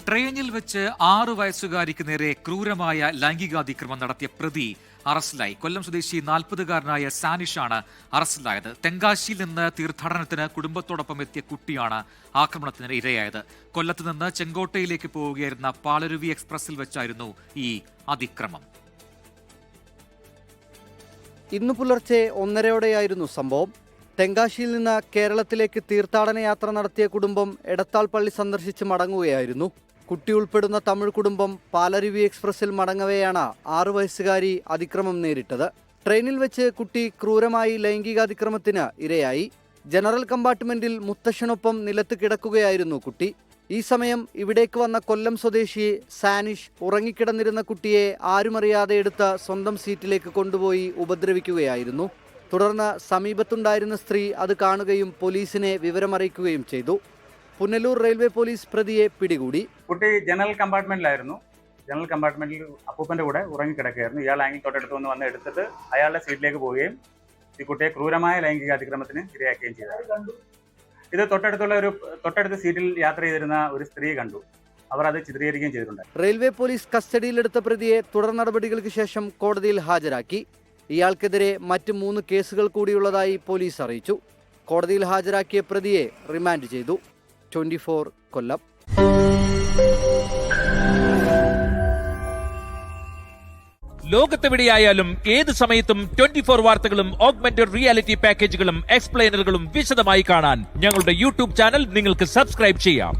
ട്രെയിനിൽ വെച്ച് 6 വയസ്സുകാരിക്ക് നേരെ ക്രൂരമായ ലൈംഗികാതിക്രമം നടത്തിയ പ്രതി അറസ്റ്റിലായി. കൊല്ലം സ്വദേശി 40-കാരനായ സാനിഷാണ് അറസ്റ്റിലായത്. തെങ്കാശിയിൽ നിന്ന് തീർത്ഥാടനത്തിന് കുടുംബത്തോടൊപ്പം എത്തിയ കുട്ടിയാണ് ആക്രമണത്തിന് ഇരയായത്. കൊല്ലത്ത് നിന്ന് ചെങ്കോട്ടയിലേക്ക് പോവുകയായിരുന്ന പാലരുവി എക്സ്പ്രസിൽ വെച്ചായിരുന്നു ഈ അതിക്രമം. ഇന്നു പുലർച്ചെ 1:30 സംഭവം. തെങ്കാശിയിൽ നിന്ന് കേരളത്തിലേക്ക് തീർത്ഥാടന യാത്ര നടത്തിയ കുടുംബം എടത്താൾ പള്ളി സന്ദർശിച്ച് മടങ്ങുകയായിരുന്നു. കുട്ടി ഉൾപ്പെടുന്ന തമിഴ് കുടുംബം പാലരുവി എക്സ്പ്രസിൽ മടങ്ങവെയാണ് 6 വയസ്സുകാരി അതിക്രമം നേരിട്ടത്. ട്രെയിനിൽ വെച്ച് കുട്ടി ക്രൂരമായി ലൈംഗികാതിക്രമത്തിന് ഇരയായി. ജനറൽ കമ്പാർട്ട്മെന്റിൽ മുത്തശ്ശനൊപ്പം നിലത്ത് കിടക്കുകയായിരുന്നു കുട്ടി. ഈ സമയം ഇവിടേക്ക് വന്ന കൊല്ലം സ്വദേശി സാനിഷ് ഉറങ്ങിക്കിടന്നിരുന്ന കുട്ടിയെ ആരുമറിയാതെ എടുത്ത് സ്വന്തം സീറ്റിലേക്ക് കൊണ്ടുപോയി ഉപദ്രവിക്കുകയായിരുന്നു. തുടർന്ന് സമീപത്തുണ്ടായിരുന്ന സ്ത്രീ അത് കാണുകയും പോലീസിനെ വിവരമറിയിക്കുകയും ചെയ്തു. പുനലൂർ റെയിൽവേ പോലീസ് പ്രതിയെ പിടികൂടി. കുട്ടി ജനറൽ കമ്പാർട്ട്മെന്റിലായിരുന്നു. ജനറൽ കമ്പാർട്ട്മെന്റിൽ അപ്പൂപ്പന്റെ കൂടെ ഉറങ്ങിക്കിടക്കുകയായിരുന്നു. ഇയാൾ ആംഗിൾ തൊട്ടടുത്ത് വന്ന് എടുത്തിട്ട് അയാളുടെ സീറ്റിലേക്ക് പോവുകയും ഈ കുട്ടിയെ ക്രൂരമായ ലൈംഗിക അതിക്രമത്തിന് ഇരയാക്കുകയും ചെയ്തു. ഇത് തൊട്ടടുത്ത സീറ്റിൽ യാത്ര ചെയ്തിരുന്ന ഒരു സ്ത്രീ കണ്ടു. അവർ അത് ചിത്രീകരിക്കുകയും ചെയ്തിട്ടുണ്ട്. റെയിൽവേ പോലീസ് കസ്റ്റഡിയിലെടുത്ത പ്രതിയെ തുടർ നടപടികൾക്ക് ശേഷം കോടതിയിൽ ഹാജരാക്കി. ഇയാൾക്കെതിരെ മറ്റ് 3 കേസുകൾ കൂടിയുള്ളതായി പോലീസ് അറിയിച്ചു. കോടതിയിൽ ഹാജരാക്കിയ പ്രതിയെ റിമാൻഡ് ചെയ്തു. 24 കൊല്ലം. ലോകത്തെവിടെയായാലും ഏത് സമയത്തും 24 വാർത്തകളും ഓഗ്മെന്റഡ് റിയാലിറ്റി പാക്കേജുകളും എക്സ്പ്ലെയിനറുകളും വിശദമായി കാണാൻ ഞങ്ങളുടെ യൂട്യൂബ് ചാനൽ നിങ്ങൾക്ക് സബ്സ്ക്രൈബ് ചെയ്യാം.